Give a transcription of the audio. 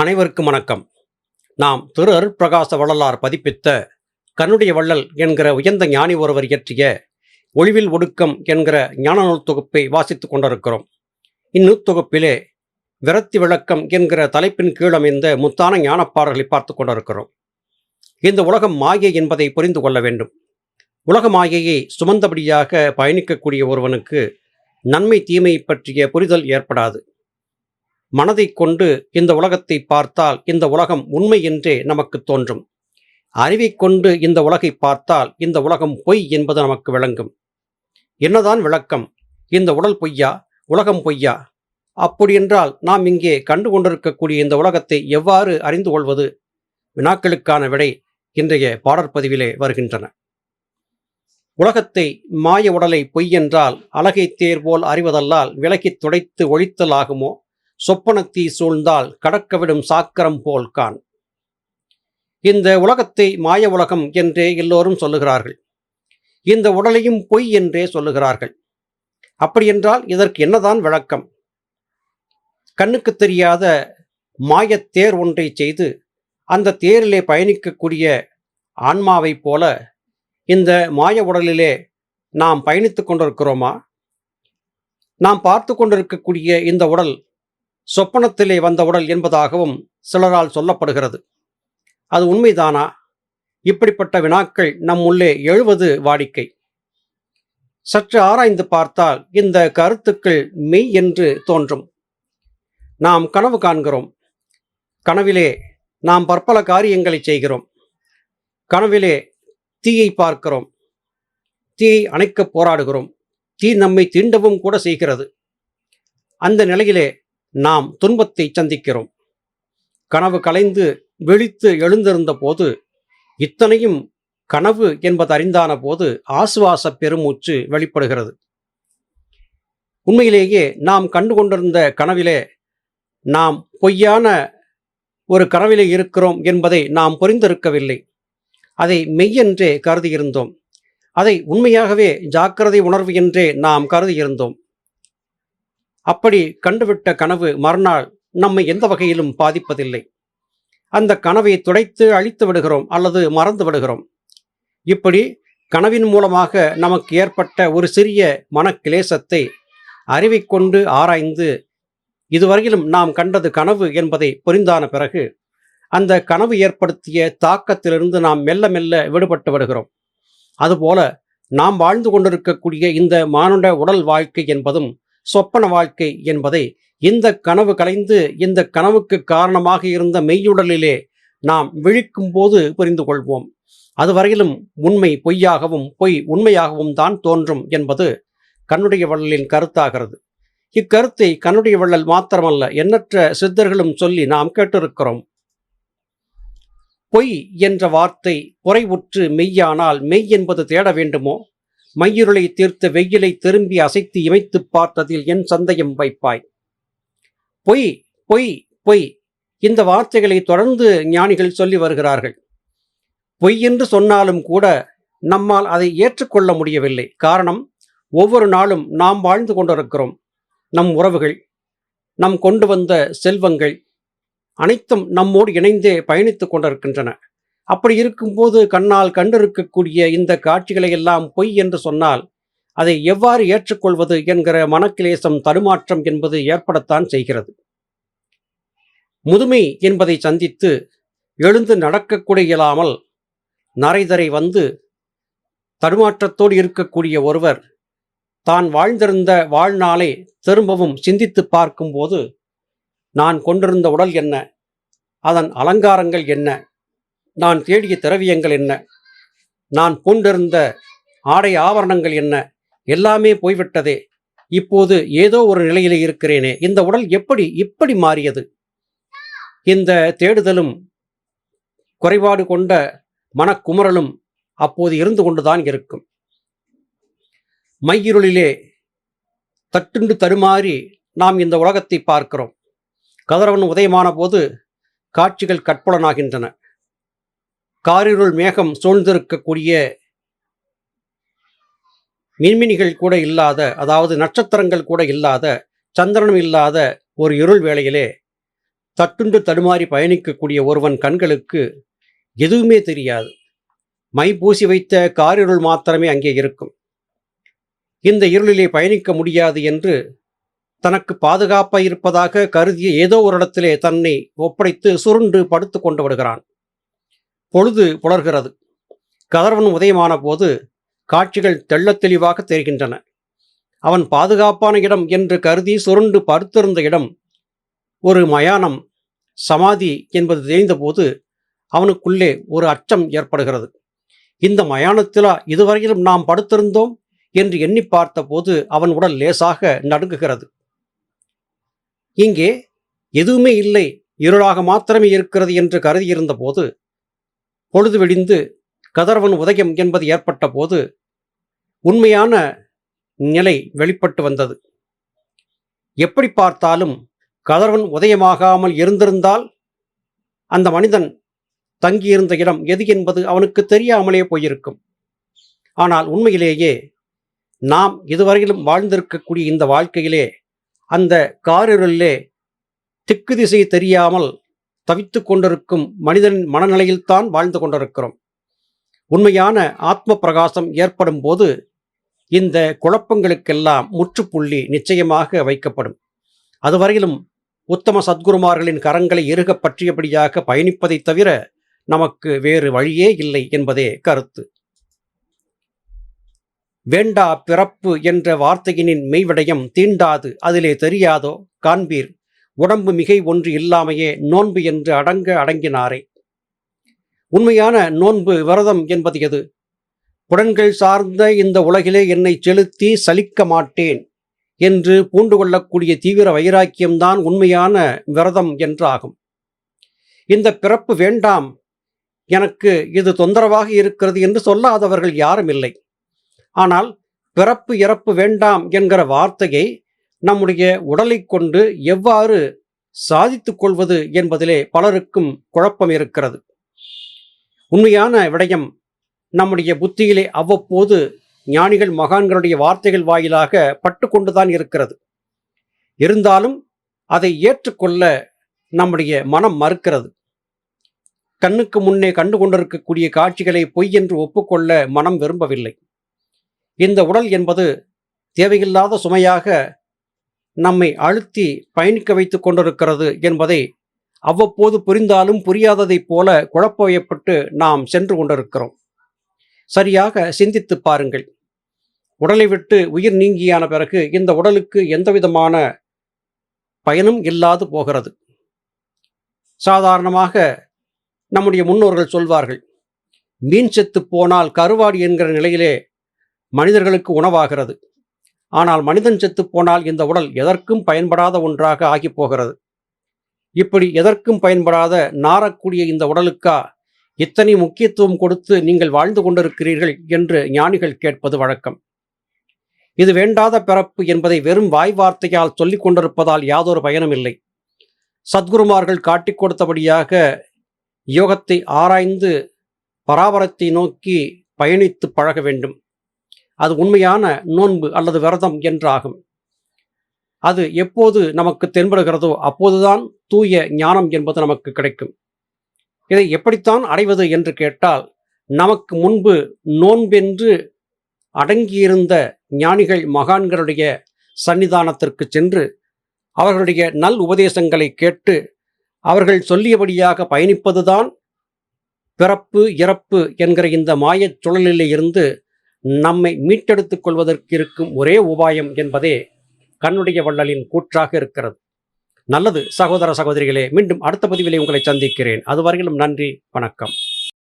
அனைவருக்கும் வணக்கம். நாம் திரு அருட்பிரகாச வள்ளலார் பதிப்பித்த கண்ணுடைய வள்ளல் என்கிற உயர்ந்த ஞானி ஒருவர் இயற்றிய ஒளிவில் ஒடுக்கம் என்கிற ஞான நூல் தொகுப்பை வாசித்துக் கொண்டிருக்கிறோம். இந்நூத்தொகுப்பிலே விரத்தி விளக்கம் என்கிற தலைப்பின் கீழ் அமைந்த முத்தான ஞானப்பாடல்களை பார்த்து கொண்டிருக்கிறோம். இந்த உலகம் மாயை என்பதை புரிந்து கொள்ள வேண்டும். உலக மாயையை சுமந்தபடியாக பயணிக்கக்கூடிய ஒருவனுக்கு நன்மை தீமை பற்றிய புரிதல் ஏற்படாது. மனதை கொண்டு இந்த உலகத்தை பார்த்தால் இந்த உலகம் உண்மை என்றே நமக்கு தோன்றும். அறிவை கொண்டு இந்த உலகை பார்த்தால் இந்த உலகம் பொய் என்பது நமக்கு விளங்கும். என்னதான் விளக்கம்? இந்த உடல் பொய்யா, உலகம் பொய்யா? அப்படியென்றால் நாம் இங்கே கண்டு கொண்டிருக்கக்கூடிய இந்த உலகத்தை எவ்வாறு அறிந்து கொள்வது? வினாக்களுக்கான விடை இன்றைய பாடற்பதிவிலே வருகின்றன. உலகத்தை மாய உடலை பொய் என்றால் அலகை தேர் போல் அறிவதல்லால் விலகித் துடைத்து ஒழித்தல் ஆகுமோ? சொப்பனத்தீ சூழ்ந்தால் கடக்கவிடும் சாக்கரம் போல் கான். இந்த உலகத்தை மாய உலகம் என்றே எல்லோரும் சொல்லுகிறார்கள். இந்த உடலையும் பொய் என்றே சொல்லுகிறார்கள். அப்படியென்றால் இதற்கு என்னதான் விளக்கம்? கண்ணுக்கு தெரியாத மாயத் தேர் ஒன்றை செய்து அந்த தேரிலே பயணிக்கக்கூடிய ஆன்மாவைப் போல இந்த மாய உடலிலே நாம் பயணித்துக் கொண்டிருக்கிறோமா? நாம் பார்த்து கொண்டிருக்கக்கூடிய இந்த உடல் சொப்பனத்திலே வந்த உடல் என்பதாகவும் சிலரால் சொல்லப்படுகிறது. அது உண்மைதானா? இப்படிப்பட்ட வினாக்கள் நம் உள்ளே எழுவது வாடிக்கை. சற்று ஆராய்ந்து பார்த்தால் இந்த கருத்துக்கள் மெய் என்று தோன்றும். நாம் கனவு காண்கிறோம். கனவிலே நாம் பற்பல காரியங்களை செய்கிறோம். கனவிலே தீயை பார்க்கிறோம். தீயை அணைக்க போராடுகிறோம். தீ நம்மை தீண்டவும் கூட செய்கிறது. அந்த நிலையிலே நாம் துன்பத்தை சந்திக்கிறோம். கனவு கலைந்து விழித்து எழுந்திருந்த போது இத்தனையும் கனவு என்பது அறிந்தான போது ஆசுவாச பெருமூச்சு வெளிப்படுகிறது. உண்மையிலேயே நாம் கண்டு கொண்டிருந்த கனவிலே நாம் பொய்யான ஒரு கனவிலே இருக்கிறோம் என்பதை நாம் புரிந்திருக்கவில்லை. அதை மெய்யென்றே கருதியிருந்தோம். அதை உண்மையாகவே ஜாக்கிரதை உணர்வு என்றே நாம் கருதியிருந்தோம். அப்படி கண்டுவிட்ட கனவு மறுநாள் நம்மை எந்த வகையிலும் பாதிப்பதில்லை. அந்த கனவை துடைத்து அழித்து விடுகிறோம் அல்லது மறந்து விடுகிறோம். இப்படி கனவின் மூலமாக நமக்கு ஏற்பட்ட ஒரு சிறிய மனக்கிலேசத்தை அறிவை கொண்டு ஆராய்ந்து இதுவரையிலும் நாம் கண்டது கனவு என்பதை புரிந்தான பிறகு அந்த கனவு ஏற்படுத்திய தாக்கத்திலிருந்து நாம் மெல்ல மெல்ல விடுபட்டு விடுகிறோம். அதுபோல நாம் வாழ்ந்து கொண்டிருக்கக்கூடிய இந்த மானுட உடல் வாழ்க்கை என்பதும் சொப்பன வாழ்க்கை என்பதை இந்த கனவு கலைந்து இந்த கனவுக்கு காரணமாக இருந்த மெய்யுடலிலே நாம் விழிக்கும் போது புரிந்து கொள்வோம். அதுவரையிலும் உண்மை பொய்யாகவும் பொய் உண்மையாகவும் தான் தோன்றும் என்பது கண்ணுடைய வள்ளலின் கருத்தாகிறது. இக்கருத்தை கண்ணுடைய வள்ளல் மாத்திரமல்ல, எண்ணற்ற சித்தர்களும் சொல்லி நாம் கேட்டிருக்கிறோம். பொய் என்ற வார்த்தை பொறைவுற்று மெய்யானால் மெய் என்பது தேட வேண்டுமோ? மையிருளை தீர்த்த வெயிலை திரும்பி அசைத்து இமைத்து பார்த்ததில் என் சந்தேகம் வைப்பாய். பொய் பொய் பொய் இந்த வார்த்தைகளை தொடர்ந்து ஞானிகள் சொல்லி வருகிறார்கள். பொய் என்று சொன்னாலும் கூட நம்மால் அதை ஏற்றுக்கொள்ள முடியவில்லை. காரணம், ஒவ்வொரு நாளும் நாம் வாழ்ந்து கொண்டிருக்கிறோம். நம் உறவுகள், நம் கொண்டு வந்த செல்வங்கள் அனைத்தும் நம்மோடு இணைந்தே பயணித்துக் கொண்டிருக்கின்றன. அப்படி இருக்கும்போது கண்ணால் கண்டிருக்கக்கூடிய இந்த காட்சிகளை எல்லாம் பொய் என்று சொன்னால் அதை எவ்வாறு ஏற்றுக்கொள்வது என்கிற மனக்கிலேசம், தடுமாற்றம் என்பது ஏற்படத்தான் செய்கிறது. முதுமை என்பதை சந்தித்து எழுந்து நடக்கக்கூட இயலாமல் நரைதரை வந்து தடுமாற்றத்தோடு இருக்கக்கூடிய ஒருவர் தான் வாழ்ந்திருந்த வாழ்நாளை திரும்பவும் சிந்தித்து பார்க்கும்போது, நான் கொண்டிருந்த உடல் என்ன, அதன் அலங்காரங்கள் என்ன, நான் தேடிய திரவியங்கள் என்ன, நான் பூண்டிருந்த ஆடை ஆபரணங்கள் என்ன, எல்லாமே போய்விட்டதே. இப்போது ஏதோ ஒரு நிலையிலே இருக்கிறேனே, இந்த உடல் எப்படி இப்படி மாறியது? இந்த தேடுதலும் குறைபாடு கொண்ட மனக்குமரலும் அப்போது இருந்து கொண்டுதான் இருக்கும். மையிருளிலே தட்டுண்டு தடுமாறி நாம் இந்த உலகத்தை பார்க்கிறோம். கதிரவன் உதயமான போது காட்சிகள் கற்புலனாகின்றன. காரிருள் மேகம் சூழ்ந்திருக்கக்கூடிய மின்மினிகள் கூட இல்லாத, அதாவது நட்சத்திரங்கள் கூட இல்லாத, சந்திரனும் இல்லாத ஒரு இருள் வேளையிலே தட்டுண்டு தடுமாறி பயணிக்கக்கூடிய ஒருவன் கண்களுக்கு எதுவுமே தெரியாது. மை பூசி வைத்த காரிருள் மாத்திரமே அங்கே இருக்கும். இந்த இருளிலே பயணிக்க முடியாது என்று தனக்கு பாதுகாப்பாக இருப்பதாக கருதிய ஏதோ ஒரு இடத்திலே தன்னை ஒப்படைத்து சுருண்டு படுத்து கொண்டு விடுகிறான். பொழுது புலர்கிறது. கதிரவன் உதயமான போது காட்சிகள் தெள்ளத் தெளிவாக தெரிகின்றன. அவன் பாதுகாப்பான இடம் என்று கருதி சுருண்டு படுத்திருந்த இடம் ஒரு மயானம், சமாதி என்பது தெரிந்தபோது அவனுக்குள்ளே ஒரு அச்சம் ஏற்படுகிறது. இந்த மயானத்திலா இதுவரையிலும் நாம் படுத்திருந்தோம் என்று எண்ணி பார்த்தபோது அவன் உடல் லேசாக நடுங்குகிறது. இங்கே எதுவுமே இல்லை, இருளாக மாத்திரமே இருக்கிறது என்று கருதியிருந்த போது பொழுது விடிந்து கதிரவன் உதயம் என்பது ஏற்பட்ட போது உண்மையான நிலை வெளிப்பட்டு வந்தது. எப்படி பார்த்தாலும் கதிரவன் உதயமாகாமல் இருந்திருந்தால் அந்த மனிதன் தங்கியிருந்த இடம் எது என்பது அவனுக்கு தெரியாமலே போயிருக்கும். ஆனால் உண்மையிலேயே நாம் இதுவரையிலும் வாழ்ந்திருக்கக்கூடிய இந்த வாழ்க்கையிலே அந்த காரிருளிலே திக்கு திசை தெரியாமல் தவித்து கொண்டிருக்கும் மனிதனின் மனநிலையில்தான் வாழ்ந்து கொண்டிருக்கிறோம். உண்மையான ஆத்ம பிரகாசம் ஏற்படும் போது இந்த குழப்பங்களுக்கெல்லாம் முற்றுப்புள்ளி நிச்சயமாக வைக்கப்படும். அதுவரையிலும் உத்தம சத்குருமார்களின் கரங்களை இறுக பற்றியபடியாக பயணிப்பதைத் தவிர நமக்கு வேறு வழியே இல்லை என்பதே கருத்து. வேண்டா பிறப்பு என்ற வார்த்தையினின் மெய்விடயம் தீண்டாது அதிலே தெரியாதோ காண்பீர், உடம்பு மிகை ஒன்று இல்லாமையே நோன்பு என்று அடங்கினாரே. உண்மையான நோன்பு விரதம் என்பது எது? புலன்கள் சார்ந்த இந்த உலகிலே என்னை செலுத்தி சலிக்க மாட்டேன் என்று பூண்டு கொள்ளக்கூடிய தீவிர வைராக்கியம்தான் உண்மையான விரதம் என்றாகும். இந்த பிறப்பு வேண்டாம், எனக்கு இது தொந்தரவாக இருக்கிறது என்று சொல்லாதவர்கள் யாரும் இல்லை. ஆனால் பிறப்பு இறப்பு வேண்டாம் என்கிற வார்த்தையை நம்முடைய உடலை கொண்டு எவ்வாறு சாதித்துக் கொள்வது என்பதிலே பலருக்கும் குழப்பம் இருக்கிறது. உண்மையான விடயம் நம்முடைய புத்தியிலே அவ்வப்போது ஞானிகள் மகான்களுடைய வார்த்தைகள் வாயிலாக பட்டு கொண்டுதான் இருக்கிறது. இருந்தாலும் அதை ஏற்றுக்கொள்ள நம்முடைய மனம் மறுக்கிறது. கண்ணுக்கு முன்னே கண்டு கொண்டிருக்கக்கூடிய காட்சிகளை பொய் என்று ஒப்புக்கொள்ள மனம் விரும்பவில்லை. இந்த உடல் என்பது தேவையில்லாத சுமையாக நம்மை அழுத்தி பயணிக்க வைத்துக் கொண்டிருக்கிறது என்பதை அவ்வப்போது புரிந்தாலும் புரியாததைப் போல குழப்ப வைக்கப்பட்டு நாம் சென்று கொண்டிருக்கிறோம். சரியாக சிந்தித்து பாருங்கள். உடலை விட்டு உயிர் நீங்கியான பிறகு இந்த உடலுக்கு எந்தவிதமான பயனும் இல்லாது போகிறது. சாதாரணமாக நம்முடைய முன்னோர்கள் சொல்வார்கள், மீன் செத்து போனால் கருவாடு என்கிற நிலையிலே மனிதர்களுக்கு உணவாகிறது. ஆனால் மனிதன் செத்து போனால் இந்த உடல் எதற்கும் பயன்படாத ஒன்றாக ஆகி போகிறது. இப்படி எதற்கும் பயன்படாத நாரக்கூடிய இந்த உடலுக்கா இத்தனை முக்கியத்துவம் கொடுத்து நீங்கள் வாழ்ந்து கொண்டிருக்கிறீர்கள் என்று ஞானிகள் கேட்பது வழக்கம். இது வேண்டாத பிறப்பு என்பதை வெறும் வாய் வார்த்தையால் சொல்லிக் கொண்டிருப்பதால் யாதொரு பயனும் இல்லை. சத்குருமார்கள் காட்டிக் கொடுத்தபடியாக யோகத்தை ஆராய்ந்து பராபரத்தை நோக்கி பயணித்து பழக வேண்டும். அது உண்மையான நோன்பு அல்லது விரதம் என்றாகும். அது எப்போது நமக்கு தென்படுகிறதோ அப்போதுதான் தூய ஞானம் என்பது நமக்கு கிடைக்கும். இதை எப்படித்தான் அடைவது என்று கேட்டால், நமக்கு முன்பு நோன்பென்று அடங்கியிருந்த ஞானிகள் மகான்களுடைய சன்னிதானத்திற்கு சென்று அவர்களுடைய நல் உபதேசங்களை கேட்டு அவர்கள் சொல்லியபடியாக பயணிப்பதுதான் பிறப்பு இறப்பு என்கிற இந்த மாயச் சுழலிலே இருந்து நம்மை மீட்டெடுத்துக் கொள்வதற்கு இருக்கும் ஒரே உபாயம் என்பதே கண்ணுடைய வள்ளலின் கூற்றாக இருக்கிறது. நல்லது சகோதர சகோதரிகளே, மீண்டும் அடுத்த பதிவிலே உங்களை சந்திக்கிறேன். அதுவரையிலும் நன்றி, வணக்கம்.